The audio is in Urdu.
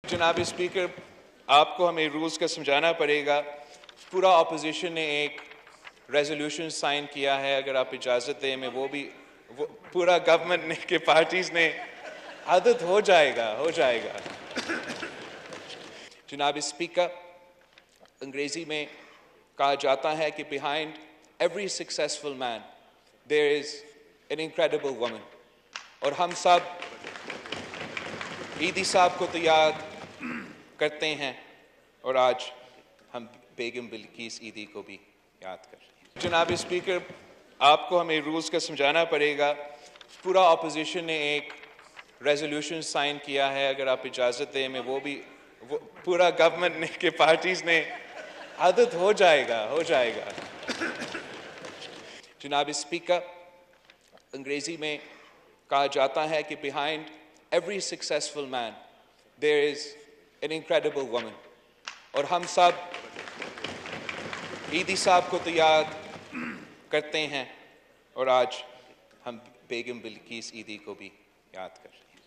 جناب اسپیکر، آپ کو ہمیں رولز کا سمجھانا پڑے گا. پورا اپوزیشن نے ایک ریزولوشن سائن کیا ہے. اگر آپ اجازت دیں میں وہ پورا گورنمنٹ نے کہ پارٹیز نے عادت ہو جائے گا. جناب اسپیکر، انگریزی میں کہا جاتا ہے کہ behind every successful man there is an incredible woman. اور ہم سب عیدی صاحب کو تو یاد کرتے ہیں اور آج ہم بیگم بلقیس عیدی کو بھی یاد کر رہے ہیں. جناب اسپیکر، آپ کو ہمیں رولز کا سمجھانا پڑے گا. پورا اپوزیشن نے ایک ریزولوشن سائن کیا ہے. اگر آپ اجازت دیں میں وہ پورا گورنمنٹ نے کہ پارٹیز نے عادت ہو جائے گا. جناب اسپیکر، انگریزی میں کہا جاتا ہے کہ behind every successful man there is an incredible woman. اور ہم سب عیدی صاحب کو تو یاد کرتے ہیں اور آج ہم بیگم بلقیس عیدی کو بھی یاد کر رہے ہیں.